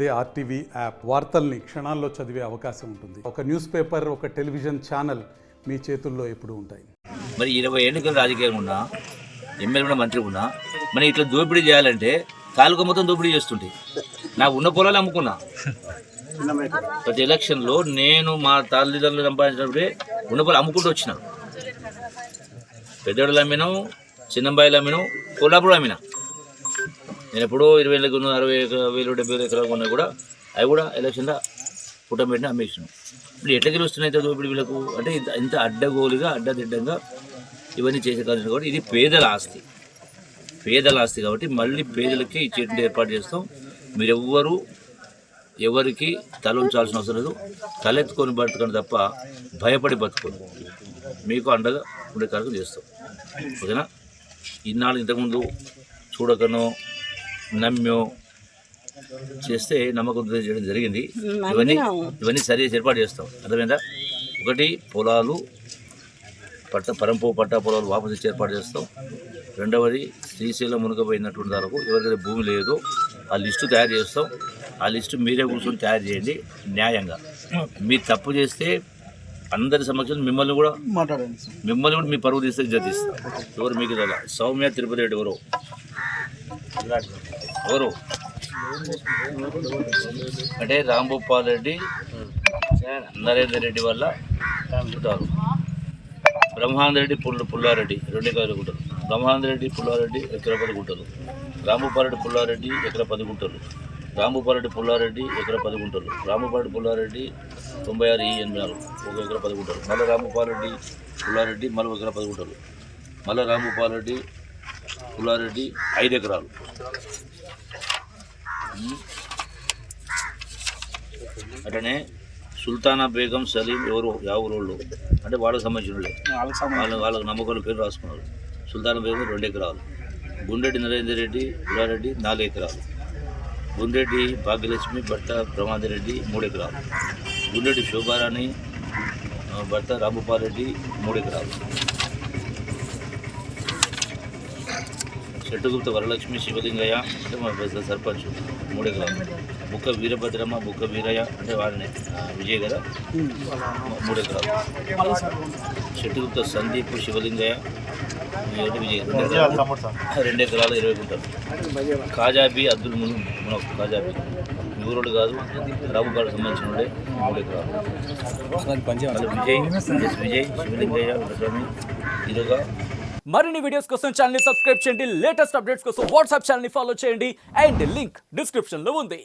అదే RTV app వార్తల్ని క్షణాల్లో చదివే అవకాశం ఉంటుంది. ఒక న్యూస్ పేపర్, ఒక టెలివిజన్ ఛానల్ మీ చేతుల్లో ఎప్పుడూ ఉంటాయి. మరి 20 ఎన్నికలు రాజకీయం ఉన్నా, ఎమ్మెల్యే కూడా మంత్రి ఉన్నా, మరి ఇట్లా దోపిడీ చేయాలంటే తాలూకా మొత్తం దోపిడీ చేస్తుంటే నాకు ఉన్న పొలాలు అమ్ముకున్నా. ప్రతి ఎలక్షన్లో నేను మా తల్లిదండ్రులు సంపాదించినప్పుడే ఉన్న పొలాలు అమ్ముకుంటూ వచ్చిన. పెద్దోళ్ళు అమ్మినాం, చిన్నబాయిలు అమ్మినాం, కొల్లాపురం అమ్మినా. నేను ఎప్పుడో 20 ఏళ్ళకు 60,000 70,000 ఎకరాలు ఉన్నా కూడా అవి కూడా ఎలక్షన్లో పుట్టబెట్టిన అమ్మేసినాం. ఇప్పుడు ఎట్లా గెలుస్తున్నాయి దోపిడీ వీళ్ళకు అంటే ఇంత అడ్డగోలుగా అడ్డదిడ్డంగా ఇవన్నీ చేసే కారణం కాబట్టి ఇది పేదల ఆస్తి కాబట్టి మళ్ళీ పేదలకి ఇచ్చేటువంటి ఏర్పాటు చేస్తాం. మీరెవ్వరూ ఎవరికి తల ఉంచాల్సిన అవసరం లేదు. తలెత్తుకొని బతకండి తప్ప భయపడి బతుకోదు. మీకు అండగా ఉండే కార్యక్రమం చేస్తాం. ఓకేనా? ఇన్నాళ్ళు ఇంతకుముందు చూడకనో నమ్మో చేస్తే నమ్మకం చేయడం జరిగింది. ఇవన్నీ సరి ఏర్పాటు చేస్తాం. అర్థమైందా? ఒకటి, పొలాలు పట్టా పొలాలు వాపసు ఇచ్చి ఏర్పాటు చేస్తాం. రెండవది, శ్రీశైలం మునగపోయినటువంటి వాళ్ళకు ఎవరికైతే భూమి లేదో ఆ లిస్టు తయారు చేస్తాం. ఆ లిస్టు మీరే కూర్చొని తయారు చేయండి న్యాయంగా. మీరు తప్పు చేస్తే అందరి సమక్షంలో మిమ్మల్ని కూడా మీ పరువు తీస్తే ఇజ్జత్ ఇస్తాం. ఎవరు మీకు కదా? సౌమ్య తిరుపతి రెడ్డి ఎవరు అంటే రాంభూపాల్ రెడ్డి, నరేందర్ రెడ్డి వల్ల ఉంటారు. బ్రహ్మానంద రెడ్డి పుల్లారెడ్డి 2 ఎకరాలు గుంటలు, బ్రహ్మానంద రెడ్డి పుల్లారెడ్డి ఎకరా 10 గుంటలు, రాంభూపాల్ రెడ్డి పుల్లారెడ్డి ఎకరా 10 గుంటలు, రాంభూపాల్ రెడ్డి పుల్లారెడ్డి ఎకరా 10 గుంటలు, రాంభూపాల్ రెడ్డి పుల్లారెడ్డి 96 1 ఎకరా 10 గుంటలు, మళ్ళీ రాంభూపాల్ రెడ్డి పుల్లారెడ్డి మళ్ళీ 1 ఎకరా 10 గుంటలు, మళ్ళీ రాంభూపాల్ రెడ్డి పుల్లారెడ్డి 5 ఎకరాలు. అట్లనే సుల్తానా బేగం సలీం ఎవరు యావూరోళ్ళు అంటే వాళ్ళకి సంబంధించిన వాళ్ళకి నమ్మకాల పేరు రాసుకున్నారు. సుల్తానా బేగం 2 ఎకరాలు, గుండెడ్డి నరేందర్ రెడ్డి పుల్లారెడ్డి 4 ఎకరాలు, గుండెడ్డి భాగ్యలక్ష్మి భర్త బ్రహ్మాందర్ రెడ్డి 3 ఎకరాలు, గుండెడ్డి శోభారాణి భర్త రాంభూపాల్ రెడ్డి 3 ఎకరాలు, చెట్టుగుప్త వరలక్ష్మి శివలింగయ్య అంటే మా సర్పంచ్ 3 ఎకరాలు, బుక్క వీరభద్రమ్మ బుక్క వీరయ్య అంటే వాళ్ళని విజయ్ కదా 3 ఎకరాలు, చెట్టుగుప్త సందీప్ శివలింగయ్య విజయ్ 2 ఎకరాలు 20 గుంటలు, కాజాబీ అబ్దుల్ మునక్ కాజాబీ ఊరోడు కాదు రాబుగాడు సంబంధించిన 3 ఎకరాలు, విజయ్ శివలింగయ్య స్వామి ఇరుగా. మరిన్ని వీడియోస్ కోసం ఛానల్ ని సబ్స్క్రైబ్ చేయండి. లేటెస్ట్ అప్డేట్స్ కోసం వాట్సాప్ ఛానల్ ని ఫాలో చేయండి. అండ్ లింక్ డిస్క్రిప్షన్ లో ఉంది.